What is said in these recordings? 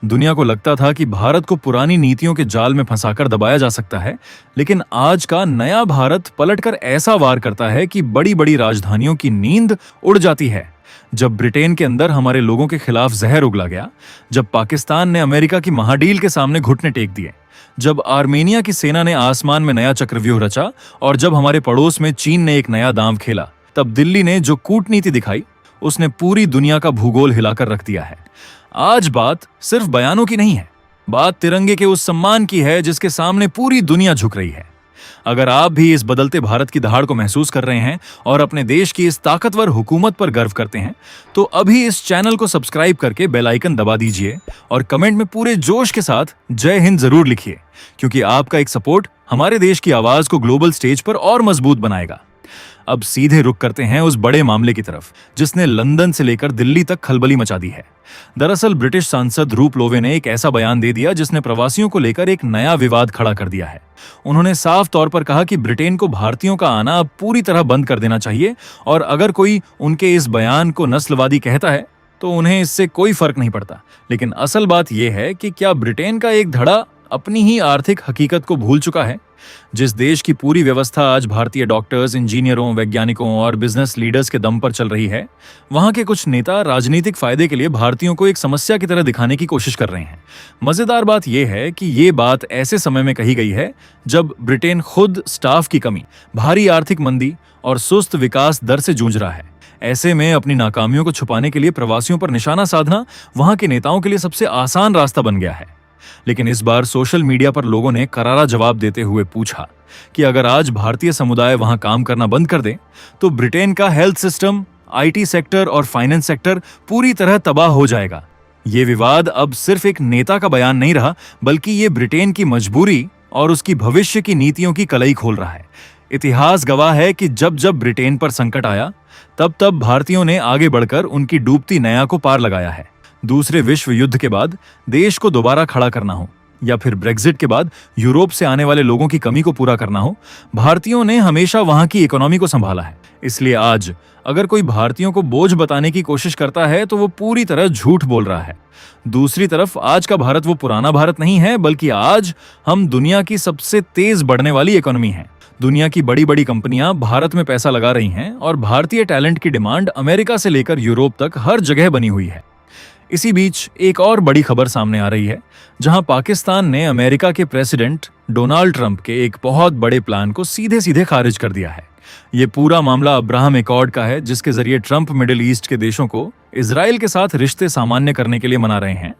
दुनिया को लगता था कि भारत को पुरानी नीतियों के जाल में फंसाकर दबाया जा सकता है, लेकिन आज का नया भारत पलटकर ऐसा वार करता है कि बड़ी बड़ी राजधानियों की नींद उड़ जाती है। जब ब्रिटेन के अंदर हमारे लोगों के खिलाफ जहर उगला गया, जब पाकिस्तान ने अमेरिका की महाडील के सामने घुटने टेक दिए, जब आर्मेनिया की सेना ने आसमान में नया चक्रव्यूह रचा और जब हमारे पड़ोस में चीन ने एक नया दांव खेला, तब दिल्ली ने जो कूटनीति दिखाई उसने पूरी दुनिया का भूगोल हिलाकर रख दिया है। आज बात सिर्फ बयानों की नहीं है, बात तिरंगे के उस सम्मान की है जिसके सामने पूरी दुनिया झुक रही है। अगर आप भी इस बदलते भारत की दहाड़ को महसूस कर रहे हैं और अपने देश की इस ताकतवर हुकूमत पर गर्व करते हैं, तो अभी इस चैनल को सब्सक्राइब करके बेल आइकन दबा दीजिए और कमेंट में पूरे जोश के साथ जय हिंद जरूर लिखिए, क्योंकि आपका एक सपोर्ट हमारे देश की आवाज को ग्लोबल स्टेज पर और मजबूत बनाएगा। अब सीधे रुख करते हैं उस बड़े मामले की तरफ जिसने लंदन से लेकर दिल्ली तक खलबली मचा दी है। दरअसल ब्रिटिश सांसद रूप लोवे ने एक ऐसा बयान दे दिया जिसने प्रवासियों को लेकर एक नया विवाद खड़ा कर दिया है। उन्होंने साफ तौर पर कहा कि ब्रिटेन को भारतीयों का आना अब पूरी तरह बंद कर देना चाहिए और अगर कोई उनके इस बयान को नस्लवादी कहता है तो उन्हें इससे कोई फर्क नहीं पड़ता। लेकिन असल बात यह है कि क्या ब्रिटेन का एक धड़ा अपनी ही आर्थिक हकीकत को भूल चुका है? जिस देश की पूरी व्यवस्था आज भारतीय डॉक्टर्स, इंजीनियरों, वैज्ञानिकों और बिजनेस लीडर्स के दम पर चल रही है, वहां के कुछ नेता राजनीतिक फायदे के लिए भारतीयों को एक समस्या की तरह दिखाने की कोशिश कर रहे हैं। मजेदार बात यह है कि ये बात ऐसे समय में कही गई है जब ब्रिटेन खुद स्टाफ की कमी, भारी आर्थिक मंदी और सुस्त विकास दर से जूझ रहा है। ऐसे में अपनी नाकामियों को छुपाने के लिए प्रवासियों पर निशाना साधना वहां के नेताओं के लिए सबसे आसान रास्ता बन गया है। लेकिन इस बार सोशल मीडिया पर लोगों ने करारा जवाब देते हुए पूछा कि अगर आज भारतीय समुदाय वहां काम करना बंद कर दे तो ब्रिटेन का हेल्थ सिस्टम, आईटी सेक्टर और फाइनेंस सेक्टर पूरी तरह तबाह हो जाएगा। ये विवाद अब सिर्फ एक नेता का बयान नहीं रहा, बल्कि ये ब्रिटेन की मजबूरी और उसकी भविष्य की नीतियों की कलई खोल रहा है। इतिहास गवाह है कि जब जब ब्रिटेन पर संकट आया, तब तब भारतीयों ने आगे बढ़कर उनकी डूबती नैया को पार लगाया है। दूसरे विश्व युद्ध के बाद देश को दोबारा खड़ा करना हो या फिर ब्रेक्जिट के बाद यूरोप से आने वाले लोगों की कमी को पूरा करना हो, भारतीयों ने हमेशा वहां की इकोनॉमी को संभाला है। इसलिए आज अगर कोई भारतीयों को बोझ बताने की कोशिश करता है तो वो पूरी तरह झूठ बोल रहा है। दूसरी तरफ आज का भारत वो पुराना भारत नहीं है, बल्कि आज हम दुनिया की सबसे तेज बढ़ने वाली इकोनॉमी है। दुनिया की बड़ी बड़ी कंपनियां भारत में पैसा लगा रही हैं और भारतीय टैलेंट की डिमांड अमेरिका से लेकर यूरोप तक हर जगह बनी हुई है। इसी बीच एक और बड़ी खबर सामने आ रही है, जहां पाकिस्तान ने अमेरिका के प्रेसिडेंट डोनाल्ड ट्रंप के एक बहुत बड़े प्लान को सीधे सीधे खारिज कर दिया है। ये पूरा मामला अब्राहम एकॉर्ड का है, जिसके जरिए ट्रंप मिडिल ईस्ट के देशों को इजराइल के साथ रिश्ते सामान्य करने के लिए मना रहे हैं।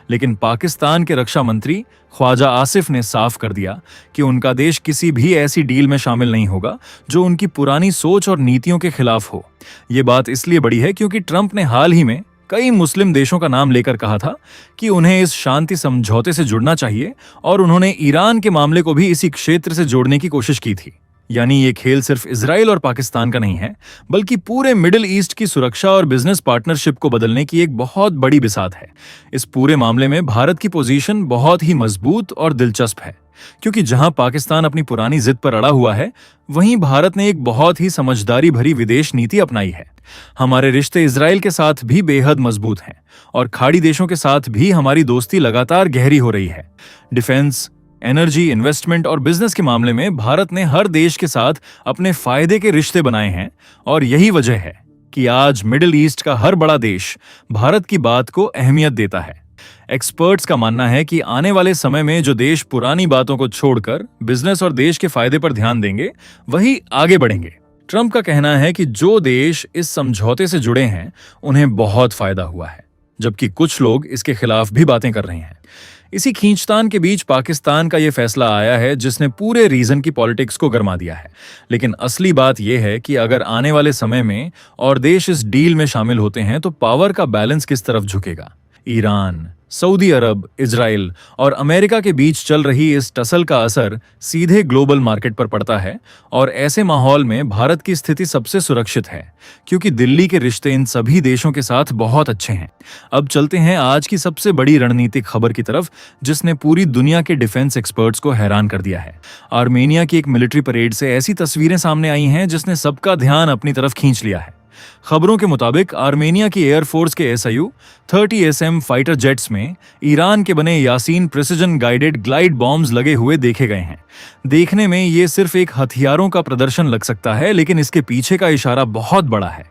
लेकिन पाकिस्तान के रक्षा मंत्री ख्वाजा आसिफ ने साफ कर दिया कि उनका देश किसी भी ऐसी डील में शामिल नहीं होगा जो उनकी पुरानी सोच और नीतियों के खिलाफ हो। ये बात इसलिए बड़ी है क्योंकि ट्रंप ने हाल ही में कई मुस्लिम देशों का नाम लेकर कहा था कि उन्हें इस शांति समझौते से जुड़ना चाहिए और उन्होंने ईरान के मामले को भी इसी क्षेत्र से जोड़ने की कोशिश की थी। यानी ये खेल सिर्फ इजराइल और पाकिस्तान का नहीं है, बल्कि पूरे मिडिल ईस्ट की सुरक्षा और बिजनेस पार्टनरशिप को बदलने की एक बहुत बड़ी बिसात है। इस पूरे मामले में भारत की पोजीशन बहुत ही मजबूत और दिलचस्प है, क्योंकि जहां पाकिस्तान अपनी पुरानी जिद पर अड़ा हुआ है, वहीं भारत ने एक बहुत ही समझदारी भरी विदेश नीति अपनाई है। हमारे रिश्ते इजराइल के साथ भी बेहद मजबूत हैं और खाड़ी देशों के साथ भी हमारी दोस्ती लगातार गहरी हो रही है। डिफेंस, एनर्जी, इन्वेस्टमेंट और बिजनेस के मामले में भारत ने हर देश के साथ अपने फायदे के रिश्ते बनाए हैं और यही वजह है कि आज मिडिल ईस्ट का हर बड़ा देश भारत की बात को अहमियत देता है। एक्सपर्ट्स का मानना है कि आने वाले समय में जो देश पुरानी बातों को छोड़कर बिजनेस और देश के फायदे पर ध्यान देंगे, वही आगे बढ़ेंगे। ट्रंप का कहना है कि जो देश इस समझौते से जुड़े हैं उन्हें बहुत फायदा हुआ है, जबकि कुछ लोग इसके खिलाफ भी बातें कर रहे हैं। इसी खींचतान के बीच पाकिस्तान का यह फैसला आया है जिसने पूरे रीजन की पॉलिटिक्स को गरमा दिया है। लेकिन असली बात यह है कि अगर आने वाले समय में और देश इस डील में शामिल होते हैं तो पावर का बैलेंस किस तरफ झुकेगा। ईरान, सऊदी अरब, इजराइल और अमेरिका के बीच चल रही इस टसल का असर सीधे ग्लोबल मार्केट पर पड़ता है और ऐसे माहौल में भारत की स्थिति सबसे सुरक्षित है, क्योंकि दिल्ली के रिश्ते इन सभी देशों के साथ बहुत अच्छे हैं। अब चलते हैं आज की सबसे बड़ी रणनीतिक खबर की तरफ, जिसने पूरी दुनिया के डिफेंस एक्सपर्ट्स को हैरान कर दिया है। आर्मेनिया की एक मिलिट्री परेड से ऐसी तस्वीरें सामने आई हैं जिसने सबका ध्यान अपनी तरफ खींच लिया है। खबरों के मुताबिक आर्मेनिया की एयरफोर्स के SIU 30SM फाइटर जेट्स में ईरान के बने Yasin precision guided glide bombs लगे हुए देखे गए हैं। देखने में ये सिर्फ एक हथियारों का प्रदर्शन लग सकता है, लेकिन इसके पीछे का इशारा बहुत बड़ा है।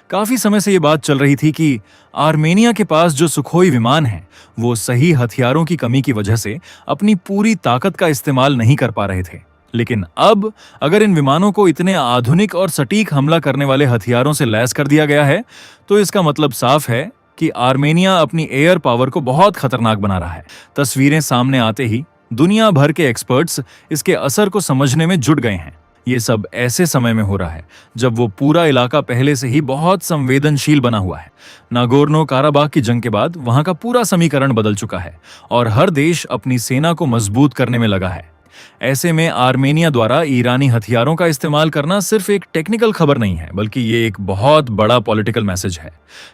काफी समय से ये बात चल रही थी कि आर्मेनिया के पास जो सुखोई विमान हैं, वो सही हथियारों की कमी की वजह से अपनी पूरी ताकत का इस्तेमाल नहीं कर पा रहे थे। लेकिन अब अगर इन विमानों को इतने आधुनिक और सटीक हमला करने वाले हथियारों से लैस कर दिया गया है, तो इसका मतलब साफ है कि आर्मेनिया अपनी एयर पावर को बहुत खतरनाक बना रहा है। तस्वीरें सामने आते ही दुनिया भर के एक्सपर्ट्स इसके असर को समझने में जुट गए हैं। ये सब ऐसे समय में हो रहा है जब वो पूरा इलाका पहले से ही बहुत संवेदनशील बना हुआ है। नागोर्नो काराबाग की जंग के बाद वहां का पूरा समीकरण बदल चुका है और हर देश अपनी सेना को मजबूत करने में लगा है। ऐसे में आर्मेनिया द्वारा ईरानी हथियारों का इस्तेमाल करना सिर्फ एक टेक्निकल खबर नहीं है, बल्कि ये एक बहुत बड़ा पॉलिटिकल मैसेज है।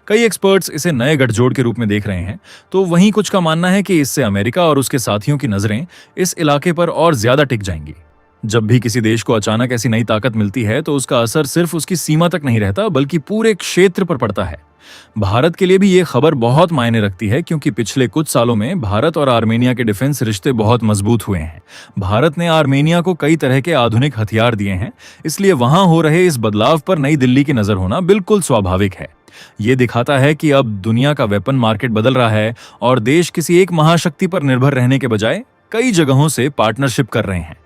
कई एक्सपर्ट्स इसे नए गठजोड़ के रूप में देख रहे हैं, तो वहीं कुछ का मानना है कि इससे अमेरिका और उसके साथियों की नजरें इस इलाके पर और ज्यादा टिक जाएंगी। जब भी किसी देश को अचानक ऐसी नई ताकत मिलती है, तो उसका असर सिर्फ उसकी सीमा तक नहीं रहता, बल्कि पूरे क्षेत्र पर पड़ता है। भारत के लिए भी ये खबर बहुत मायने रखती है, क्योंकि पिछले कुछ सालों में भारत और आर्मेनिया के डिफेंस रिश्ते बहुत मजबूत हुए हैं। भारत ने आर्मेनिया को कई तरह के आधुनिक हथियार दिए हैं, इसलिए वहां हो रहे इस बदलाव पर नई दिल्ली की नजर होना बिल्कुल स्वाभाविक है। ये दिखाता है कि अब दुनिया का वेपन मार्केट बदल रहा है और देश किसी एक महाशक्ति पर निर्भर रहने के बजाय कई जगहों से पार्टनरशिप कर रहे हैं।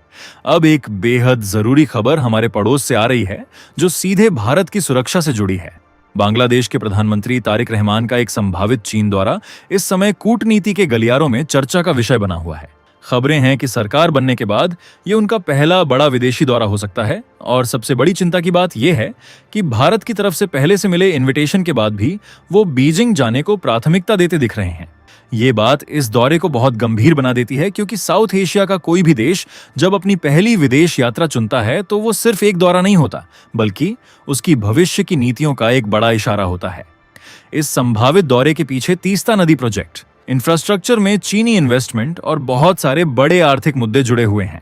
अब एक बेहद जरूरी खबर हमारे पड़ोस से आ रही है, जो सीधे भारत की सुरक्षा से जुड़ी है। बांग्लादेश के प्रधानमंत्री तारिक रहमान का एक संभावित चीन दौरा इस समय कूटनीति के गलियारों में चर्चा का विषय बना हुआ है। खबरें हैं कि सरकार बनने के बाद ये उनका पहला बड़ा विदेशी दौरा हो सकता है, और सबसे बड़ी चिंता की बात यह है कि भारत की तरफ से पहले से मिले इनविटेशन के बाद भी वो बीजिंग जाने को प्राथमिकता देते दिख रहे हैं। ये बात इस दौरे को बहुत गंभीर बना देती है, क्योंकि साउथ एशिया का कोई भी देश जब अपनी पहली विदेश यात्रा चुनता है, तो वो सिर्फ एक दौरा नहीं होता, बल्कि उसकी भविष्य की नीतियों का एक बड़ा इशारा होता है। इस संभावित दौरे के पीछे तीस्ता नदी प्रोजेक्ट, इंफ्रास्ट्रक्चर में चीनी इन्वेस्टमेंट और बहुत सारे बड़े आर्थिक मुद्दे जुड़े हुए हैं।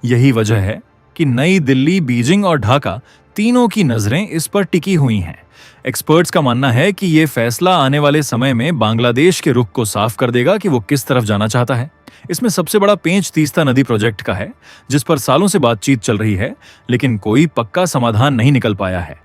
यही वजह है कि नई दिल्ली, बीजिंग और ढाका तीनों की नजरें इस पर टिकी हुई हैं। एक्सपर्ट्स का मानना है कि ये फैसला आने वाले समय में बांग्लादेश के रुख को साफ कर देगा कि वो किस तरफ जाना चाहता है। इसमें सबसे बड़ा पेंच तीस्ता नदी प्रोजेक्ट का है, जिस पर सालों से बातचीत चल रही है, लेकिन कोई पक्का समाधान नहीं निकल पाया है।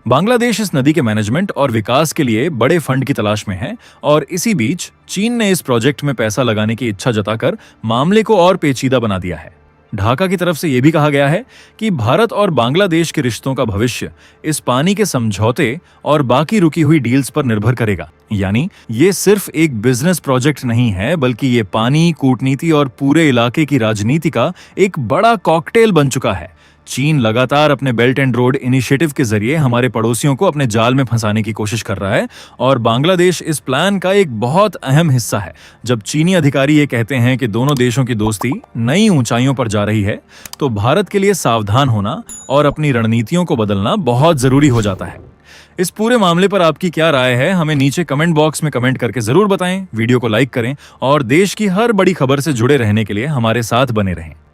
बांग्लादेश इस नदी के मैनेजमेंट और विकास के लिए बड़े फंड की तलाश में है, और इसी बीच चीन ने इस प्रोजेक्ट में पैसा लगाने की इच्छा जताकर मामले को और पेचीदा बना दिया है। ढाका की तरफ से यह भी कहा गया है कि भारत और बांग्लादेश के रिश्तों का भविष्य इस पानी के समझौते और बाकी रुकी हुई डील्स पर निर्भर करेगा। यानी ये सिर्फ एक बिजनेस प्रोजेक्ट नहीं है, बल्कि ये पानी, कूटनीति और पूरे इलाके की राजनीति का एक बड़ा कॉकटेल बन चुका है। चीन लगातार अपने बेल्ट एंड रोड इनिशिएटिव के जरिए हमारे पड़ोसियों को अपने जाल में फंसाने की कोशिश कर रहा है, और बांग्लादेश इस प्लान का एक बहुत अहम हिस्सा है। जब चीनी अधिकारी ये कहते हैं कि दोनों देशों की दोस्ती नई ऊंचाइयों पर जा रही है, तो भारत के लिए सावधान होना और अपनी रणनीतियों को बदलना बहुत जरूरी हो जाता है। इस पूरे मामले पर आपकी क्या राय है, हमें नीचे कमेंट बॉक्स में कमेंट करके जरूर बताएं। वीडियो को लाइक करें और देश की हर बड़ी खबर से जुड़े रहने के लिए हमारे साथ बने रहें।